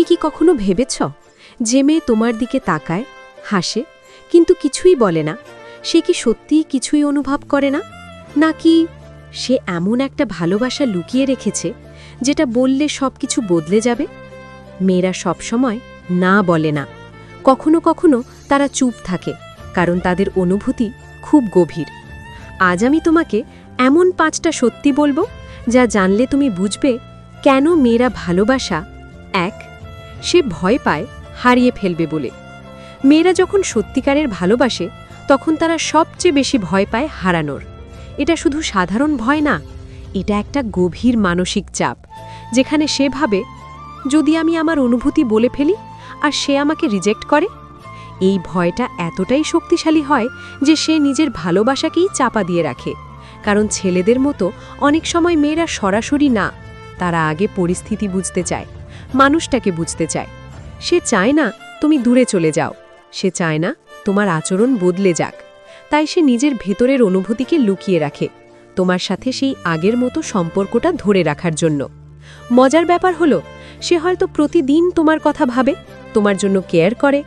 কি কখনো ভেবেছ যে মেয়ে তোমার দিকে তাকায়, হাসে, কিন্তু কিছুই বলে না, সে কি সত্যিই কিছুই অনুভব করে না? নাকি সে এমন একটা ভালোবাসা লুকিয়ে রেখেছে যেটা বললে সব কিছু বদলে যাবে? মেয়েরা সবসময় না বলে না, কখনো কখনো তারা চুপ থাকে, কারণ তাদের অনুভূতি খুব গভীর। আজ আমি তোমাকে এমন 5টা সত্যি বলবো যা জানলে তুমি বুঝবে কেন মেয়েরা ভালোবাসা 1. সে ভয় পায় হারিয়ে ফেলবে বলে। মেয়েরা যখন সত্যিকারের ভালোবাসে তখন তারা সবচেয়ে বেশি ভয় পায় হারানোর। এটা শুধু সাধারণ ভয় না, এটা একটা গভীর মানসিক চাপ, যেখানে সে ভাবে, যদি আমি আমার অনুভূতি বলে ফেলি আর সে আমাকে রিজেক্ট করে? এই ভয়টা এতটাই শক্তিশালী হয় যে সে নিজের ভালোবাসাকেই চাপা দিয়ে রাখে। কারণ ছেলেদের মতো অনেক সময় মেয়েরা সরাসরি না, তারা আগে পরিস্থিতি বুঝতে চায়, মানুষটাকে বুঝতে চায়। সে চায় না তুমি দূরে চলে যাও, সে চায় না তোমার আচরণ বদলে যাক। তাই সে নিজের ভেতরের অনুভূতিকে লুকিয়ে রাখে, তোমার সাথে সেই আগের মতো সম্পর্কটা ধরে রাখার জন্য। মজার ব্যাপার হলো, সে হয়তো প্রতিদিন তোমার কথা ভাবে, তোমার জন্য কেয়ার করে,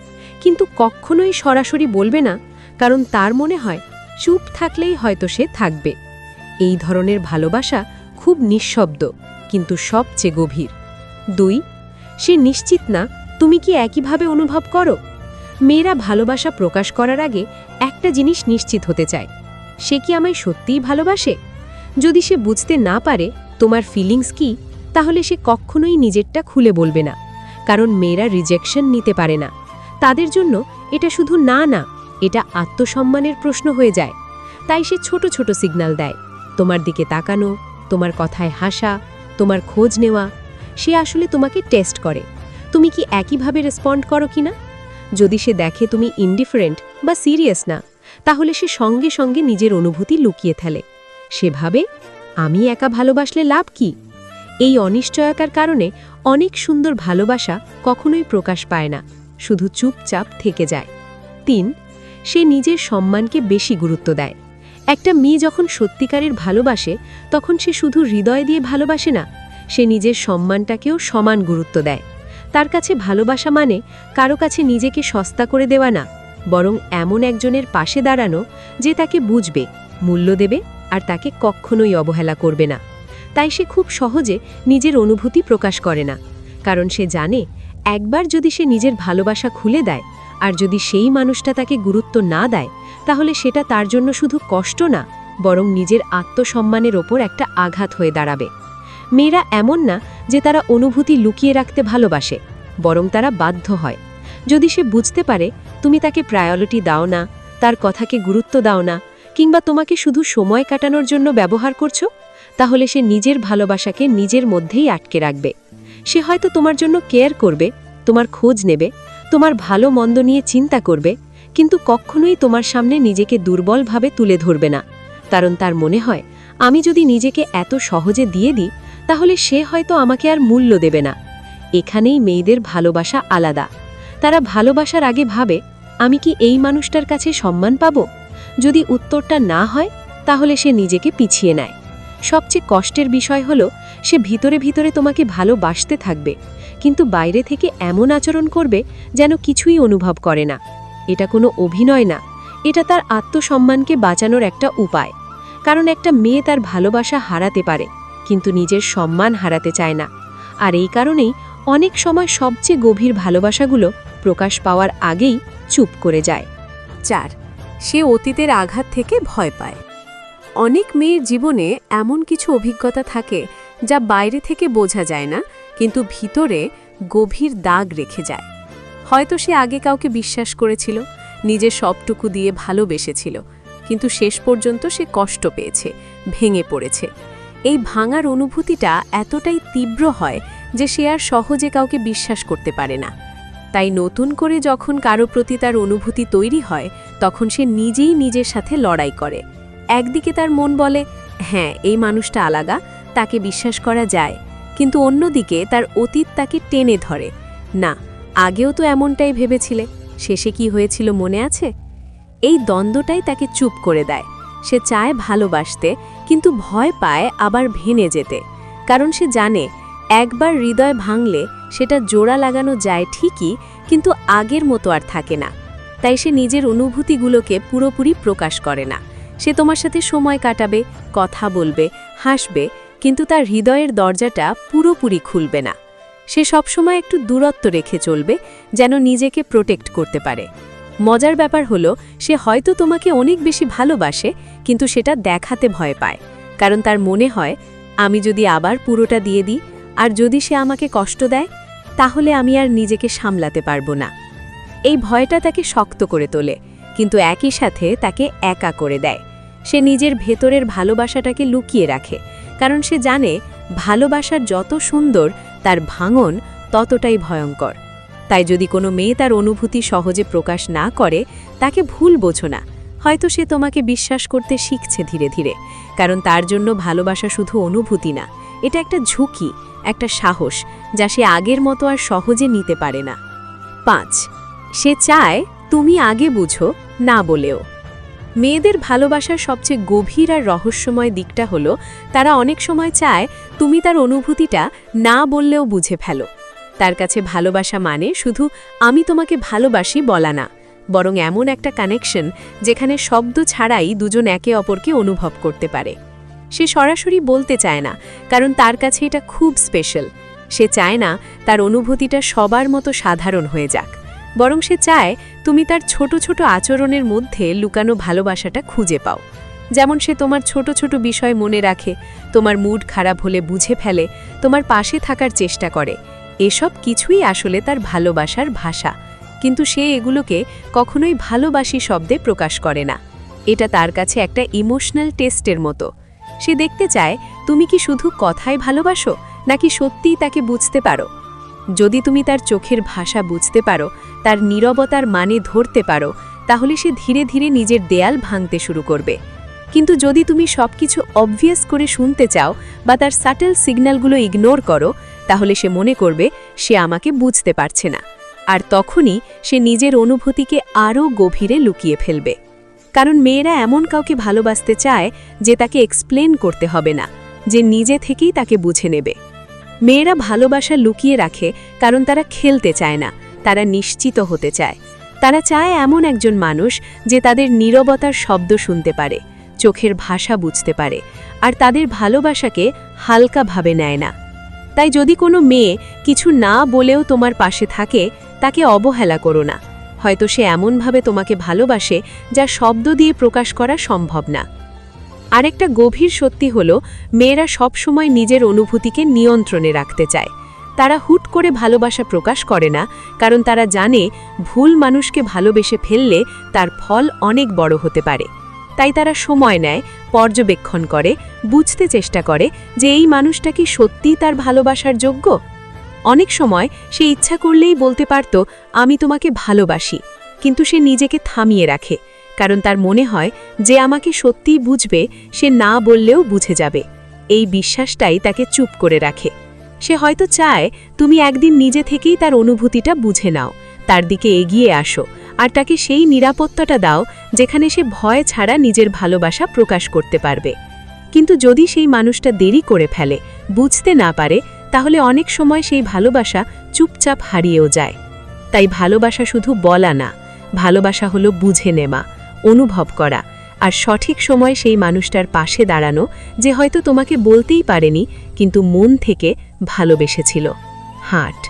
কিন্তু কখনোই সরাসরি বলবে না, কারণ তার মনে হয় চুপ থাকলেই হয়তো সে থাকবে। এই ধরনের ভালোবাসা খুব নিঃশব্দ, কিন্তু সবচেয়ে গভীর। 2. সে নিশ্চিত না তুমি কি একইভাবে অনুভব করো। মেয়েরা ভালোবাসা প্রকাশ করার আগে একটা জিনিস নিশ্চিত হতে চায়, সে কি আমায় সত্যিই ভালোবাসে? যদি সে বুঝতে না পারে তোমার ফিলিংস কি, তাহলে সে কখনোই নিজেরটা খুলে বলবে না। কারণ মেয়েরা রিজেকশন নিতে পারে না, তাদের জন্য এটা শুধু না না, এটা আত্মসম্মানের প্রশ্ন হয়ে যায়। তাই সে ছোট ছোট সিগন্যাল দেয়, তোমার দিকে তাকানো, তোমার কথায় হাসা, তোমার খোঁজ নেওয়া। সে আসলে তোমাকে টেস্ট করে, তুমি কি একইভাবে রেসপন্ড করো কিনা। যদি সে দেখে তুমি ইনডিফারেন্ট বা সিরিয়াস না, তাহলে সে সঙ্গে সঙ্গে নিজের অনুভূতি লুকিয়ে ফেলে। সে ভাবে, আমি একা ভালোবাসলে লাভ কি? এই অনিশ্চয়তার কারণে অনেক সুন্দর ভালোবাসা কখনোই প্রকাশ পায় না, শুধু চুপচাপ থেকে যায়। 3. সে নিজের সম্মানকে বেশি গুরুত্ব দেয়। একটা মেয়ে যখন সত্যিকারের ভালোবাসে, তখন সে শুধু হৃদয় দিয়ে ভালোবাসে না, সে নিজের সম্মানটাকেও সমান গুরুত্ব দেয়। তার কাছে ভালোবাসা মানে কারো কাছে নিজেকে সস্তা করে দেওয়া না, বরং এমন একজনের পাশে দাঁড়ানো যে তাকে বুঝবে, মূল্য দেবে আর তাকে কখনোই অবহেলা করবে না। তাই সে খুব সহজে নিজের অনুভূতি প্রকাশ করে না, কারণ সে জানে একবার যদি সে নিজের ভালোবাসা খুলে দেয়, আর যদি সেই মানুষটা তাকে গুরুত্ব না দেয়, তাহলে সেটা তার জন্য শুধু কষ্ট না, বরং নিজের আত্মসম্মানের ওপর একটা আঘাত হয়ে দাঁড়াবে। মেয়েরা এমন না যে তারা অনুভূতি লুকিয়ে রাখতে ভালোবাসে, বরং তারা বাধ্য হয়। যদি সে বুঝতে পারে তুমি তাকে প্রায়োরিটি দাও না, তার কথাকে গুরুত্ব দাও না, কিংবা তোমাকে শুধু সময় কাটানোর জন্য ব্যবহার করছো, তাহলে সে নিজের ভালোবাসাকে নিজের মধ্যেই আটকে রাখবে। সে হয়তো তোমার জন্য কেয়ার করবে, তোমার খোঁজ নেবে, তোমার ভালো মন্দ নিয়ে চিন্তা করবে, কিন্তু কখনোই তোমার সামনে নিজেকে দুর্বলভাবে তুলে ধরবে না। কারণ তার মনে হয়, আমি যদি নিজেকে এত সহজে দিয়ে দিই, তাহলে সে হয়তো আমাকে আর মূল্য দেবে না। এখানেই মেয়েদের ভালোবাসা আলাদা। তারা ভালোবাসার আগে ভাবে, আমি কি এই মানুষটার কাছে সম্মান পাব? যদি উত্তরটা না হয়, তাহলে সে নিজেকে পিছিয়ে নেয়। সবচেয়ে কষ্টের বিষয় হলো, সে ভিতরে ভিতরে তোমাকে ভালোবাসতে থাকবে, কিন্তু বাইরে থেকে এমন আচরণ করবে যেন কিছুই অনুভব করে না। এটা কোনো অভিনয় না, এটা তার আত্মসম্মানকে বাঁচানোর একটা উপায়। কারণ একটা মেয়ে তার ভালোবাসা হারাতে পারে, কিন্তু নিজের সম্মান হারাতে চায় না। আর এই কারণেই অনেক সময় সবচেয়ে গভীর ভালোবাসাগুলো প্রকাশ পাওয়ার আগেই চুপ করে যায়। 4. সে অতীতের আঘাত থেকে ভয় পায়। অনেক মেয়ের জীবনে এমন কিছু অভিজ্ঞতা থাকে যা বাইরে থেকে বোঝা যায় না, কিন্তু ভিতরে গভীর দাগ রেখে যায়। হয়তো সে আগে কাউকে বিশ্বাস করেছিল, নিজের সবটুকু দিয়ে ভালোবেসেছিল, কিন্তু শেষ পর্যন্ত সে কষ্ট পেয়েছে, ভেঙে পড়েছে। এই ভাঙার অনুভূতিটা এতটাই তীব্র হয় যে সে আর সহজে কাউকে বিশ্বাস করতে পারে না। তাই নতুন করে যখন কারো প্রতি তার অনুভূতি তৈরি হয়, তখন সে নিজেই নিজের সাথে লড়াই করে। একদিকে তার মন বলে, হ্যাঁ এই মানুষটা আলাদা, তাকে বিশ্বাস করা যায়, কিন্তু অন্যদিকে তার অতীত তাকে টেনে ধরে, না আগেও তো এমনটাই ভেবেছিলে, শেষে কি হয়েছিল মনে আছে? এই দ্বন্দ্বটাই তাকে চুপ করে দেয়। সে চায় ভালোবাসতে, কিন্তু ভয় পায় আবার ভেঙে যেতে, কারণ সে জানে একবার হৃদয় ভাঙলে সেটা জোড়া লাগানো যায় ঠিকই, কিন্তু আগের মতো আর থাকে না। তাই সে নিজের অনুভূতিগুলোকে পুরোপুরি প্রকাশ করে না। সে তোমার সাথে সময় কাটাবে, কথা বলবে, হাসবে, কিন্তু তার হৃদয়ের দরজাটা পুরোপুরি খুলবে না। সে সবসময় একটু দূরত্ব রেখে চলবে, যেন নিজেকে প্রোটেক্ট করতে পারে। মজার ব্যাপার হলো, সে হয়তো তোমাকে অনেক বেশি ভালোবাসে, কিন্তু সেটা দেখাতে ভয় পায়। কারণ তার মনে হয়, আমি যদি আবার পুরোটা দিয়ে দিই, আর যদি সে আমাকে কষ্ট দেয়, তাহলে আমি আর নিজেকে সামলাতে পারবো না। এই ভয়টা তাকে শক্ত করে তোলে, কিন্তু একই সাথে তাকে একা করে দেয়। সে নিজের ভেতরের ভালোবাসাটাকে লুকিয়ে রাখে, কারণ সে জানে ভালোবাসা যত সুন্দর, তার ভাঙন ততটাই ভয়ঙ্কর। তাই যদি কোনো মেয়ে তার অনুভূতি সহজে প্রকাশ না করে, তাকে ভুল বোঝো না। হয়তো সে তোমাকে বিশ্বাস করতে শিখছে ধীরে ধীরে, কারণ তার জন্য ভালোবাসা শুধু অনুভূতি না, এটা একটা ঝুঁকি, একটা সাহস, যা সে আগের মতো আর সহজে নিতে পারে না। 5. সে চায় তুমি আগে বুঝো, না বলেও। মেয়েদের ভালোবাসার সবচেয়ে গভীর আর রহস্যময় দিকটা হলো, তারা অনেক সময় চায় তুমি তার অনুভূতিটা না বললেও বুঝে ফেলো। তার কাছে ভালোবাসা মানে শুধু আমি তোমাকে ভালোবাসি বলা না, বরং এমন একটা কানেকশন যেখানে শব্দ ছাড়াই দুজন একে অপরকে অনুভব করতে পারে। সে সরাসরি বলতে চায় না, কারণ তার কাছে এটা খুব স্পেশাল। সে চায় না তার অনুভূতিটা সবার মতো সাধারণ হয়ে যাক, বরং সে চায় তুমি তার ছোট ছোট আচরণের মধ্যে লুকানো ভালোবাসাটা খুঁজে পাও। যেমন সে তোমার ছোট ছোট বিষয় মনে রাখে, তোমার মুড খারাপ হলে বুঝে ফেলে, তোমার পাশে থাকার চেষ্টা করে। এসব কিছুই আসলে তার ভালোবাসার ভাষা, কিন্তু সে এগুলোকে কখনোই ভালোবাসি শব্দে প্রকাশ করে না। এটা তার কাছে একটা ইমোশনাল টেস্টের মতো। সে দেখতে চায় তুমি কি শুধু কথায় ভালোবাসো, নাকি সত্যিই তাকে বুঝতে পারো। যদি তুমি তার চোখের ভাষা বুঝতে পারো, তার নীরবতার মানে ধরতে পারো, তাহলে সে ধীরে ধীরে নিজের দেয়াল ভাঙতে শুরু করবে। কিন্তু যদি তুমি সবকিছু অবভিয়াস করে শুনতে চাও বা তার সাটেল সিগন্যালগুলো ইগনোর করো, তাহলে সে মনে করবে সে আমাকে বুঝতে পারছে না, আর তখনই সে নিজের অনুভূতিকে আরও গভীরে লুকিয়ে ফেলবে। কারণ মেয়েরা এমন কাউকে ভালোবাসতে চায় যে তাকে এক্সপ্লেন করতে হবে না, যে নিজে থেকেই তাকে বুঝে নেবে। মেয়েরা ভালোবাসা লুকিয়ে রাখে কারণ তারা খেলতে চায় না, তারা নিশ্চিত হতে চায়। তারা চায় এমন একজন মানুষ যে তাদের নীরবতার শব্দ শুনতে পারে, চোখের ভাষা বুঝতে পারে, আর তাদের ভালোবাসাকে হালকাভাবে নেয় না। তাই যদি কোনো মেয়ে কিছু না বলেও তোমার পাশে থাকে, তাকে অবহেলা করো না। হয়তো সে এমনভাবে তোমাকে ভালোবাসে যা শব্দ দিয়ে প্রকাশ করা সম্ভব না। আরেকটা গভীর সত্যি হলো, মেয়েরা সবসময় নিজের অনুভূতিকে নিয়ন্ত্রণে রাখতে চায়। তারা হুট করে ভালোবাসা প্রকাশ করে না, কারণ তারা জানে ভুল মানুষকে ভালোবেসে ফেললে তার ফল অনেক বড় হতে পারে। তাই তারা সময় নেয়, পর্যবেক্ষণ করে, বুঝতে চেষ্টা করে যে এই মানুষটা কি সত্যিই তার ভালোবাসার যোগ্য। অনেক সময় সে ইচ্ছা করলেই বলতে পারত আমি তোমাকে ভালোবাসি, কিন্তু সে নিজেকে থামিয়ে রাখে, কারণ তার মনে হয় যে আমাকে সত্যিই বুঝবে, সে না বললেও বুঝে যাবে। এই বিশ্বাসটাই তাকে চুপ করে রাখে। সে হয়তো চায় তুমি একদিন নিজে থেকেই তার অনুভূতিটা বুঝে নাও, তার দিকে এগিয়ে আসো, আর তাকে সেই নিরাপত্তাটা দাও যেখানে সে ভয় ছাড়া নিজের ভালোবাসা প্রকাশ করতে পারবে। কিন্তু যদি সেই মানুষটা দেরি করে ফেলে, বুঝতে না পারে, তাহলে অনেক সময় সেই ভালোবাসা চুপচাপ হারিয়েও যায়। তাই ভালোবাসা শুধু বলা না, ভালোবাসা হলো বুঝে নেওয়া, অনুভব করা, আর সঠিক সময় সেই মানুষটার পাশে দাঁড়ানো, যে হয়তো তোমাকে বলতেই পারেনি, কিন্তু মন থেকে ভালোবেসেছিল। হার্ট।